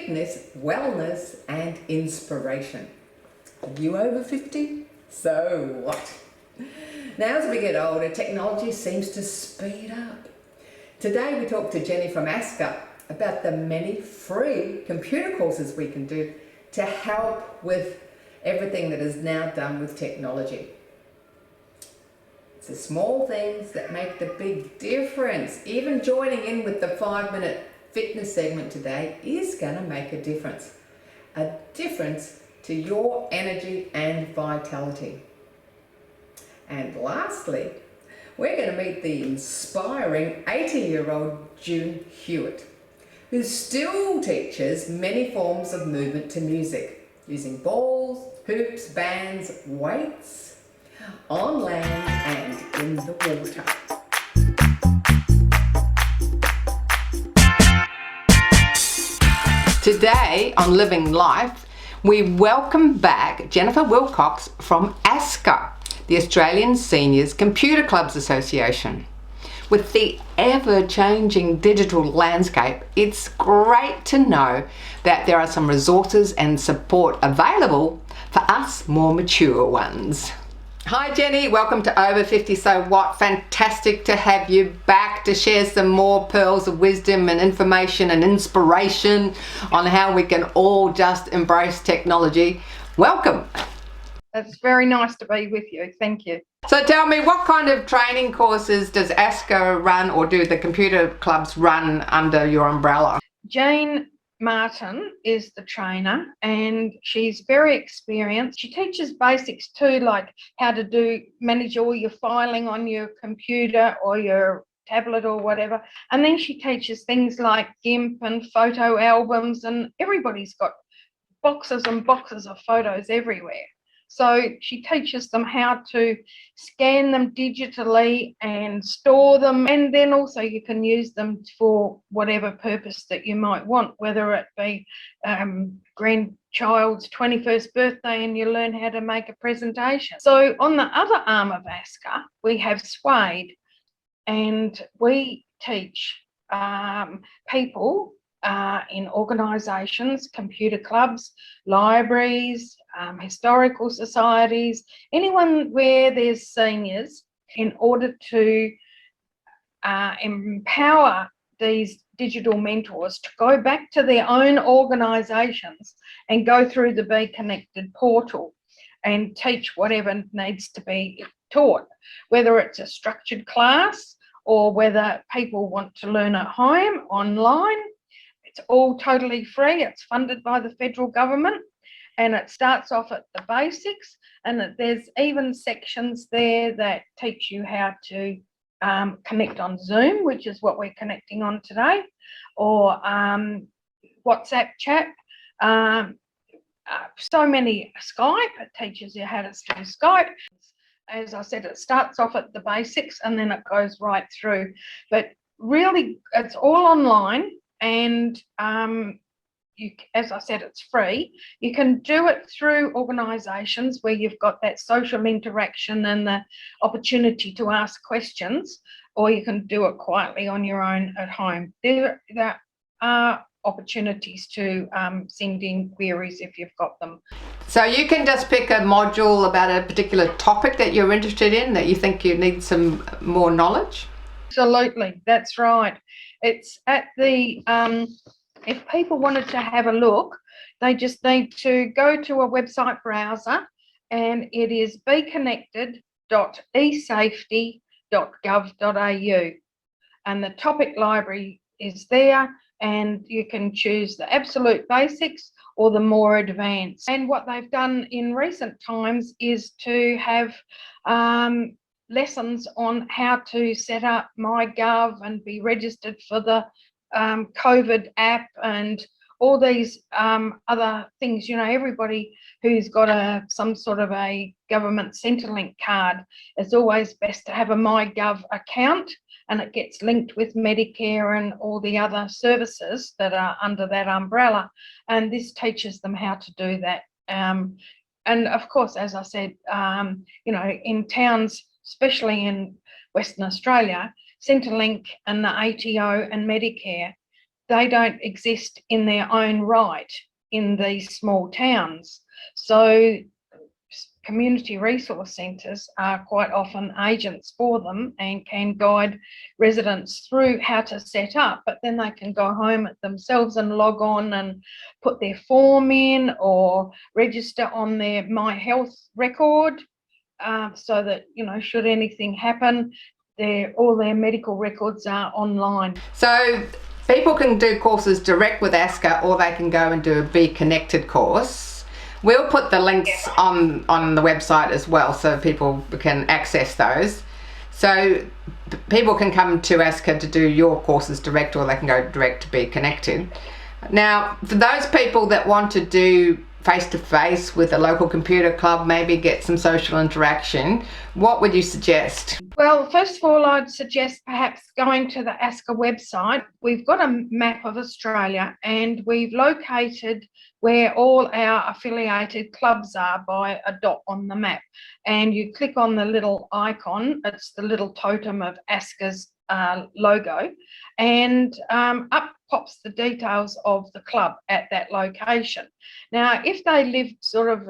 fitness, wellness, and inspiration. Are you over 50? So what? Now as we get older, technology seems to speed up. Today we talk to Jenny from ASCCA about the many free computer courses we can do to help with everything that is now done with technology. It's the small things that make the big difference. Even joining in with the 5-minute fitness segment today is going to make a difference. A difference to your energy and vitality. And lastly, we're going to meet the inspiring 80-year-old June Hewitt, who still teaches many forms of movement to music, using balls, hoops, bands, weights, on land and in the water. Today on Living Life, we welcome back Jennifer Wilcox from ASCCA, the Australian Seniors Computer Clubs Association. With the ever-changing digital landscape, it's great to know that there are some resources and support available for us more mature ones. Hi Jenny, welcome to Over 50 So What. Fantastic to have you back to share some more pearls of wisdom and information and inspiration on how we can all just embrace technology. Welcome. It's very nice to be with you. Thank you. So tell me, what kind of training courses does ASCCA run, or do the computer clubs run under your umbrella? Jane Martin is the trainer and she's very experienced. She teaches basics too, like how to manage all your filing on your computer or your tablet or whatever. And then she teaches things like GIMP and photo albums, and everybody's got boxes and boxes of photos everywhere. So she teaches them how to scan them digitally and store them, and then also you can use them for whatever purpose that you might want, whether it be grandchild's 21st birthday and you learn how to make a presentation. So on the other arm of ASCCA, we have Suede, and we teach people in organisations, computer clubs, libraries, historical societies, anyone where there's seniors, in order to empower these digital mentors to go back to their own organisations and go through the Be Connected portal and teach whatever needs to be taught, whether it's a structured class or whether people want to learn at home, online. It's all totally free. It's funded by the federal government, and it starts off at the basics, and there's even sections there that teach you how to connect on Zoom, which is what we're connecting on today, or WhatsApp chat. So many Skype, it teaches you how to do Skype. As I said, it starts off at the basics and then it goes right through. But really, it's all online. And as I said, it's free. You can do it through organisations where you've got that social interaction and the opportunity to ask questions, or you can do it quietly on your own at home. There are opportunities to send in queries if you've got them. So you can just pick a module about a particular topic that you're interested in, that you think you need some more knowledge? Absolutely, that's right. It's at the, if people wanted to have a look, they just need to go to a website browser, and it is beconnected.esafety.gov.au, and the topic library is there, and you can choose the absolute basics or the more advanced. And what they've done in recent times is to have lessons on how to set up MyGov and be registered for the COVID app and all these other things. You know, everybody who's got some sort of a government Centrelink card, it's always best to have a MyGov account, and it gets linked with Medicare and all the other services that are under that umbrella. And this teaches them how to do that. And of course, as I said, you know, in towns, especially in Western Australia, Centrelink and the ATO and Medicare they don't exist in their own right in these small towns. So community resource centres are quite often agents for them and can guide residents through how to set up, but then they can go home themselves and log on and put their form in or register on their My Health record, so that, you know, should anything happen, all their medical records are online. So people can do courses direct with ASCCA, or they can go and do a Be Connected course. We'll put the links on the website as well, so people can access those. So people can come to ASCCA to do your courses direct, or they can go direct to Be Connected. Now, for those people that want to do face-to-face with a local computer club, maybe get some social interaction, what would you suggest? Well, first of all, I'd suggest perhaps going to the ASCCA website. We've got a map of Australia and we've located where all our affiliated clubs are by a dot on the map. And you click on the little icon, it's the little totem of ASCCA's logo, and up pops the details of the club at that location. Now, if they live sort of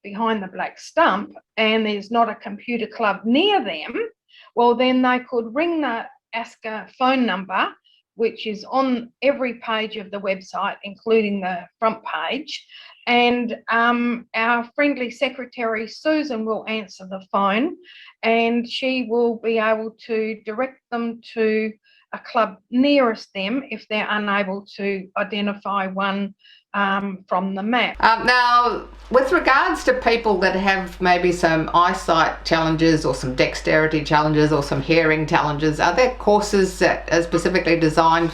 behind the black stump and there's not a computer club near them, well, then they could ring the ASCCA phone number, which is on every page of the website, including the front page. And our friendly secretary, Susan, will answer the phone, and she will be able to direct them to a club nearest them if they're unable to identify one from the map. Now, with regards to people that have maybe some eyesight challenges or some dexterity challenges or some hearing challenges, are there courses that are specifically designed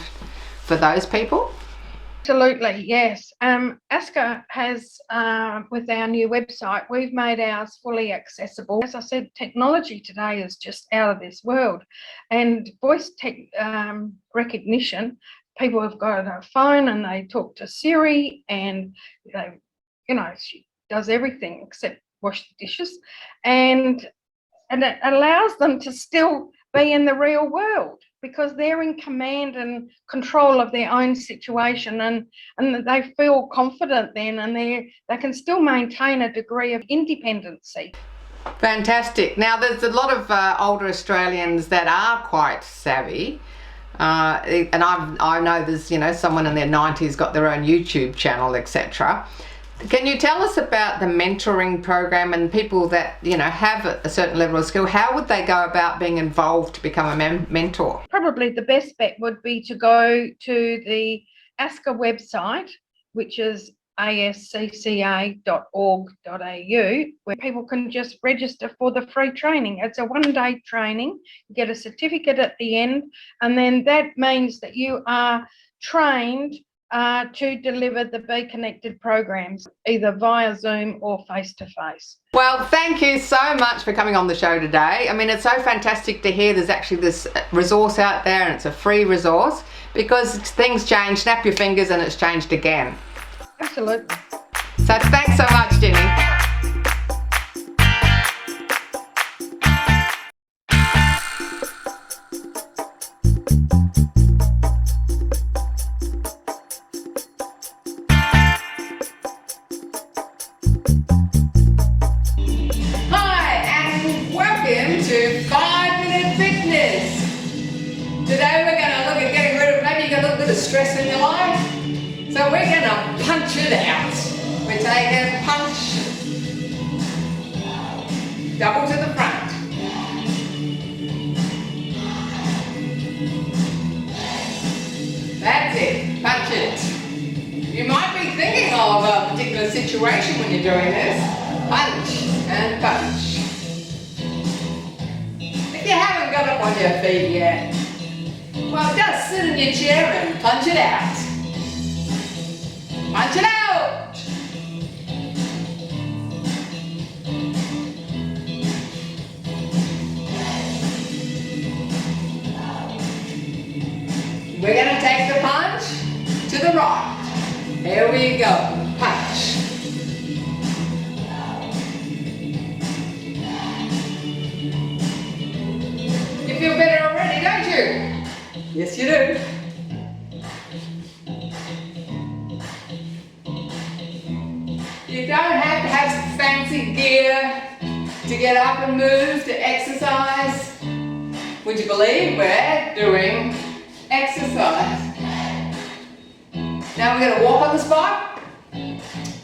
for those people? Absolutely, yes. ASCCA has, with our new website, we've made ours fully accessible. As I said, technology today is just out of this world, and voice recognition, people have got a phone and they talk to Siri, and they, you know, she does everything except wash the dishes, and it allows them to still be in the real world because they're in command and control of their own situation, and they feel confident then, and they can still maintain a degree of independency. Fantastic. Now, there's a lot of older Australians that are quite savvy. And I know there's, you know, someone in their 90s got their own YouTube channel, etc. Can you tell us about the mentoring program and people that, you know, have a certain level of skill? How would they go about being involved to become a mentor? Probably the best bet would be to go to the ASCCA website, which is ascca.org.au, where people can just register for the free training. It's a one-day training. You get a certificate at the end, and then that means that you are trained to deliver the Be Connected programs, either via Zoom or face-to-face. Well, thank you so much for coming on the show today. I mean, it's so fantastic to hear there's actually this resource out there, and it's a free resource, because things change, snap your fingers and it's changed again. Absolutely. So thanks so much, Jenny. Hi, and welcome to 5-Minute Fitness. Today we're going to look at getting rid of, maybe you got a little bit of stress in your life. So we're going to punch it out. We take a punch, double to the front. That's it, punch it. You might be thinking of a particular situation when you're doing this. Punch and punch. If you haven't got up on your feet yet, well, just sit in your chair and punch it out. Punch it out! We're going to take the punch to the right. Here we go. Punch. You feel better already, don't you? Yes, you do. fancy gear to get up and move, to exercise. Would you believe we're doing exercise? Now we're going to walk on the spot.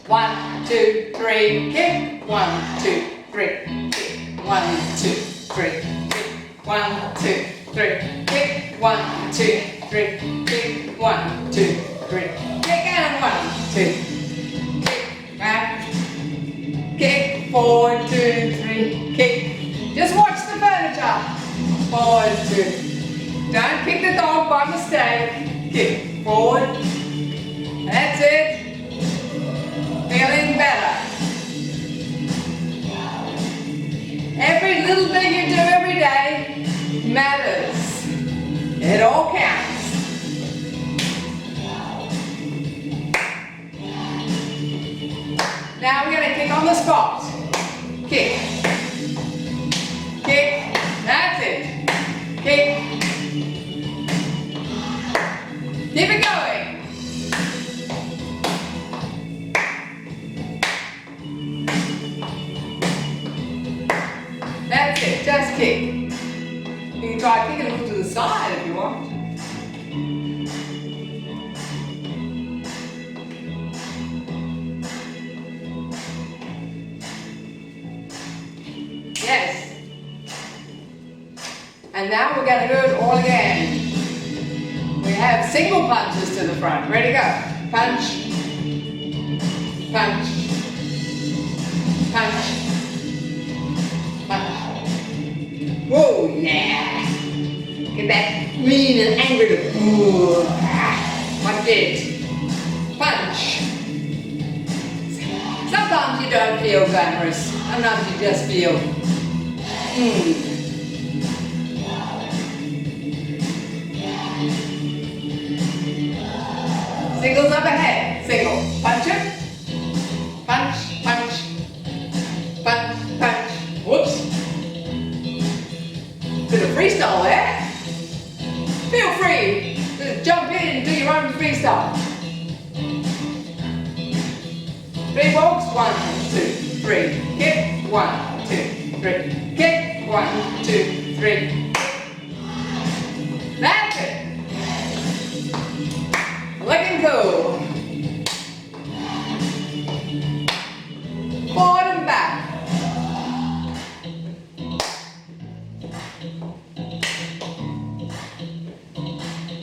1, 2, 3, kick. 1, 2, 3, kick. 1, 2, 3, kick. 1, 2, 3, kick. 1, 2, 3, kick. 1, 2, 3, kick. And 1, 2, kick. Back. Kick. 4, 2, 3, kick. Just watch the furniture. 4, 2. Don't kick the dog by mistake. Kick. Forward. That's it. Feeling better. Every little thing you do every day matters. It all counts. Now we're going to kick on the spot. Kick. Kick. That's it. Kick. Keep it going. That's it, just kick. You can try kicking a little to the side if you want. Yes. And now we're going to do it all again. We have single punches to the front. Ready to go. Punch. Punch. Punch. Punch. Whoa, yeah. Get that mean and angry to like it. Punch. Sometimes you don't feel glamorous. Sometimes you just feel Singles up ahead. Single. Punch it. Punch, punch. Punch, punch. Whoops. Bit of freestyle there. Feel free to jump in and do your own freestyle. 3 walks. 1, 2, 3. Kick. 1, 2, 3. Kick. 1, 2, 3. That's it. Looking cool. Forward and back.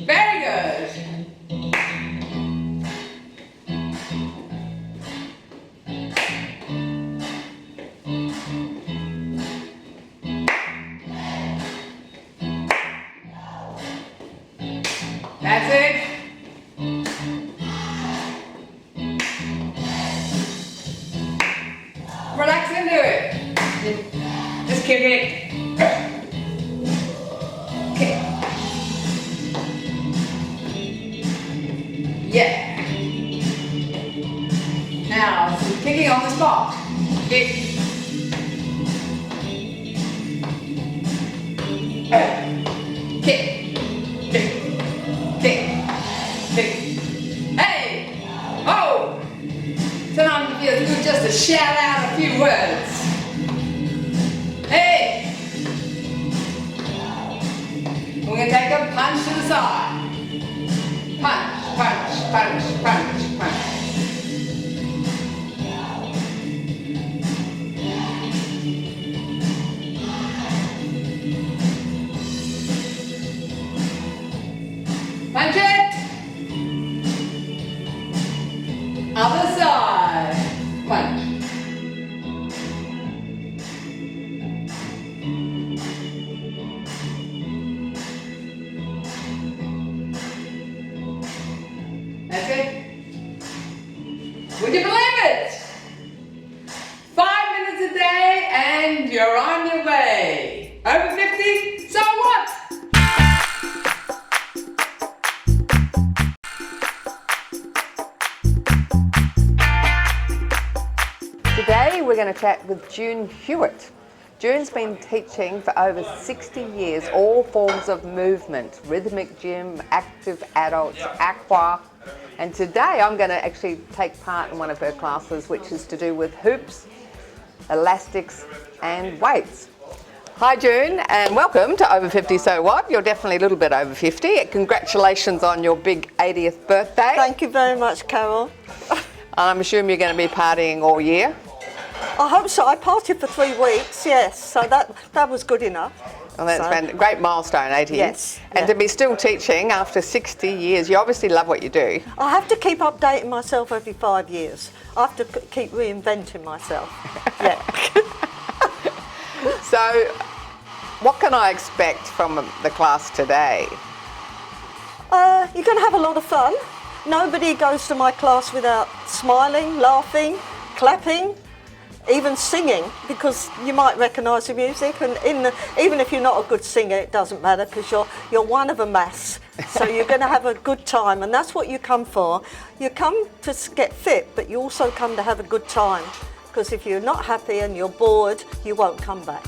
Very good. That's it. Relax into it. Just kick it. Kick. Yeah. Now, some kicking on the spot. Kick. Kick. Kick. Kick. Kick. Hey! Oh! Sometimes it feels good just to shout out a few words. Hey! We're going to take a punch to the side. Punch, punch, punch, punch, punch. Punch it! Other side. Punch. That's it. Would you believe it? 5 minutes a day and you're on your way. Over 50? So what? Today we're going to chat with June Hewitt. June's been teaching for over 60 years all forms of movement, rhythmic gym, active adults, aqua, and today I'm going to actually take part in one of her classes which is to do with hoops, elastics and weights. Hi June, and welcome to Over 50 So What. You're definitely a little bit over 50. Congratulations on your big 80th birthday. Thank you very much, Carol. I'm assuming you're going to be partying all year. I hope so. I partied for 3 weeks, yes, so that was good enough. Well, that's been a great milestone, 80. Yes. And to be still teaching after 60 years, you obviously love what you do. I have to keep updating myself every 5 years. I have to keep reinventing myself. Yeah. So, what can I expect from the class today? You're going to have a lot of fun. Nobody goes to my class without smiling, laughing, clapping, even singing, because you might recognise the music. And even if you're not a good singer, it doesn't matter, because you're one of a mass. So you're going to have a good time, and that's what you come for. You come to get fit, but you also come to have a good time, because if you're not happy and you're bored, you won't come back.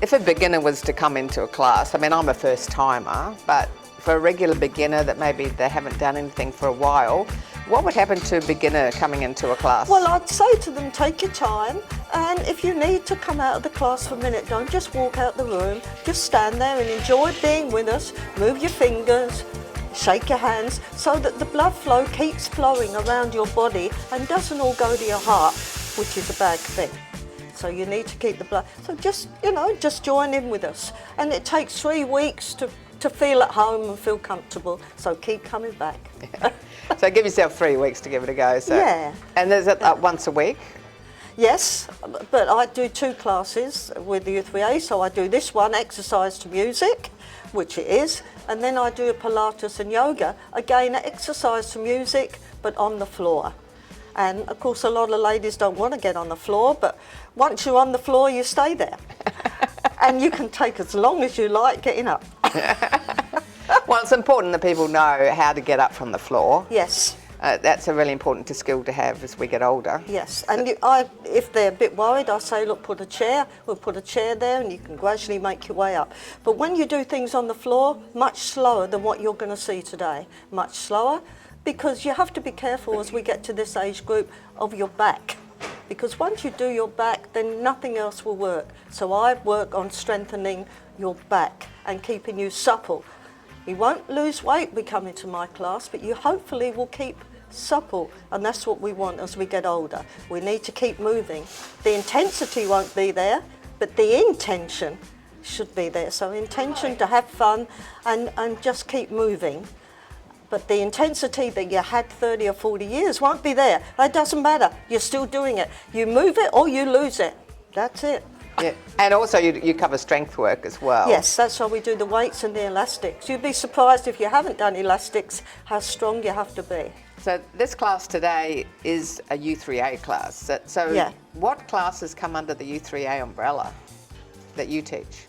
If a beginner was to come into a class, I mean, I'm a first timer, but for a regular beginner that maybe they haven't done anything for a while, what would happen to a beginner coming into a class? Well, I'd say to them, take your time, and if you need to come out of the class for a minute, don't just walk out the room, just stand there and enjoy being with us, move your fingers, shake your hands, so that the blood flow keeps flowing around your body and doesn't all go to your heart, which is a bad thing. So you need to keep the blood, so just join in with us. And it takes 3 weeks to feel at home and feel comfortable, so keep coming back. So give yourself 3 weeks to give it a go. So. Yeah. And is it once a week? Yes, but I do 2 classes with the U3A, so I do this one, exercise to music, which it is, and then I do a Pilates and yoga, again exercise to music, but on the floor. And of course a lot of ladies don't want to get on the floor, but once you're on the floor you stay there. And you can take as long as you like getting up. Well, it's important that people know how to get up from the floor. Yes. That's a really important skill to have as we get older. Yes, and if they're a bit worried, I say, look, we'll put a chair there and you can gradually make your way up. But when you do things on the floor, much slower than what you're going to see today, much slower, because you have to be careful as we get to this age group of your back. Because once you do your back, then nothing else will work. So I work on strengthening your back and keeping you supple. You won't lose weight by coming to my class, but you hopefully will keep supple, and that's what we want as we get older. We need to keep moving. The intensity won't be there, but the intention should be there. So intention to have fun and just keep moving. But the intensity that you had 30 or 40 years won't be there. It doesn't matter. You're still doing it. You move it or you lose it. That's it. Yeah. And also you cover strength work as well. Yes, that's why we do the weights and the elastics. You'd be surprised if you haven't done elastics how strong you have to be. So this class today is a U3A class. So Yeah. What classes come under the U3A umbrella that you teach?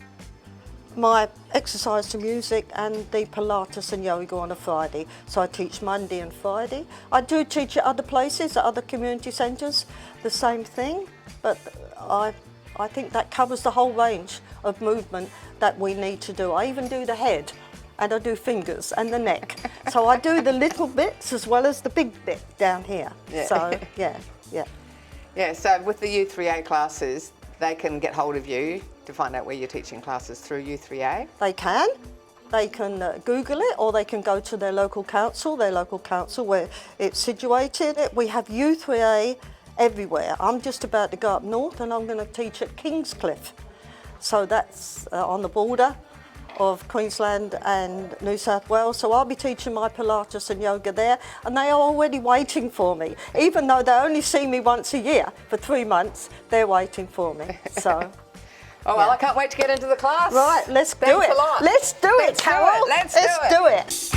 My exercise to music and the Pilates and yoga on a Friday. So I teach Monday and Friday. I do teach at other places, at other community centres, the same thing, but I think that covers the whole range of movement that we need to do. I even do the head, and I do fingers and the neck. So I do the little bits as well as the big bit down here. Yeah. So yeah. Yeah, so with the U3A classes, they can get hold of you to find out where you're teaching classes through U3A? They can. They can Google it, or they can go to their local council where it's situated. We have U3A everywhere. I'm just about to go up north and I'm going to teach at Kingscliff. So that's on the border of Queensland and New South Wales. So I'll be teaching my Pilates and yoga there, and they are already waiting for me. Even though they only see me once a year for 3 months, they're waiting for me. So. Oh, well, I can't wait to get into the class. Right, let's do Thanks it. a lot. Let's do it, Carol. Let's do it.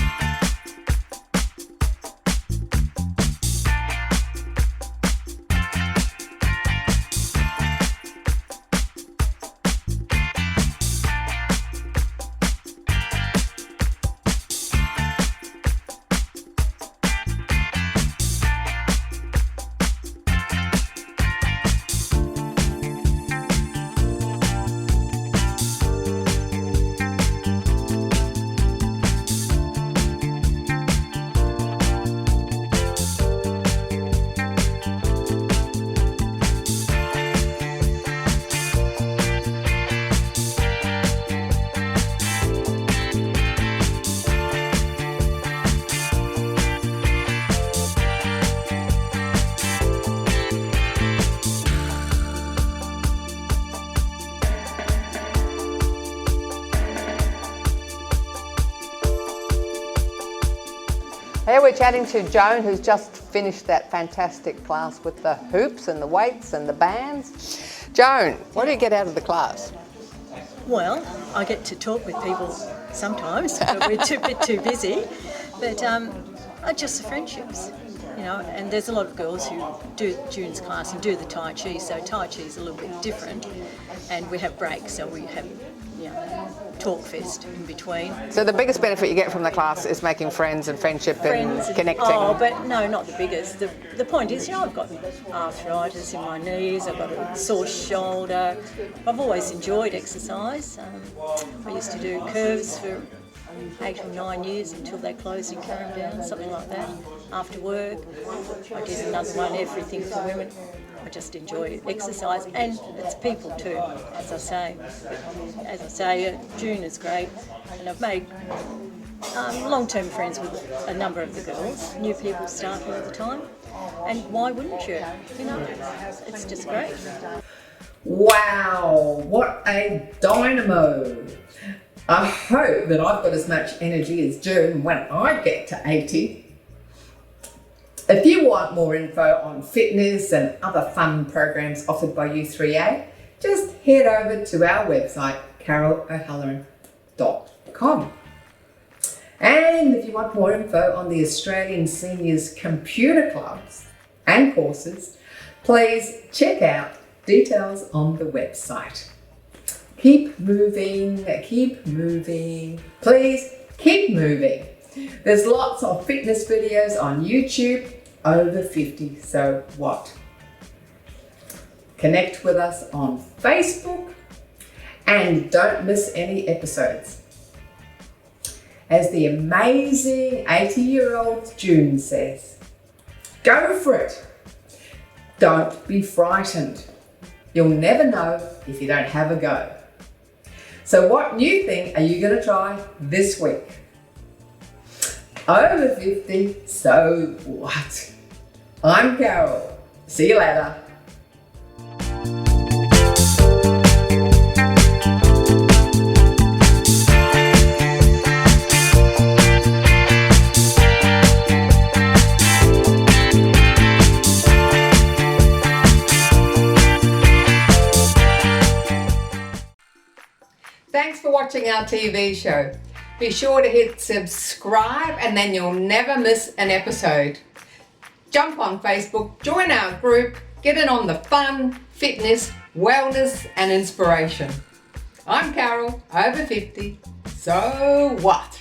Here we're chatting to Joan, who's just finished that fantastic class with the hoops and the weights and the bands. Joan, what do you get out of the class? Well, I get to talk with people sometimes, but we're a bit too busy. But just the friendships, you know, and there's a lot of girls who do June's class and do the Tai Chi, so Tai Chi is a little bit different. And we have breaks, so we have, you know, talk fest in between. So the biggest benefit you get from the class is making friends and friendship and connecting. Oh, but no, not the biggest. The point is, you know, I've got arthritis in my knees, I've got a sore shoulder. I've always enjoyed exercise. I used to do curves for 8 or 9 years until they closed in Carrum, something like that. After work, I did another one, everything for women. I just enjoy exercise, and it's people too, as I say. June is great, and I've made long-term friends with a number of the girls. New people start here all the time, and why wouldn't you? You know, it's just great. Wow, what a dynamo! I hope that I've got as much energy as June when I get to 80. If you want more info on fitness and other fun programs offered by U3A, just head over to our website, carolohalloran.com. And if you want more info on the Australian Seniors Computer Clubs and courses, please check out details on the website. Keep moving, please keep moving. There's lots of fitness videos on YouTube, over 50, so what? Connect with us on Facebook and don't miss any episodes. As the amazing 80-year-old June says, go for it. Don't be frightened. You'll never know if you don't have a go. So what new thing are you going to try this week? Over 50, so what? I'm Carol. See you later. Thanks for watching our TV show. Be sure to hit subscribe and then you'll never miss an episode. Jump on Facebook, join our group, get in on the fun, fitness, wellness and inspiration. I'm Carol, over 50, so what?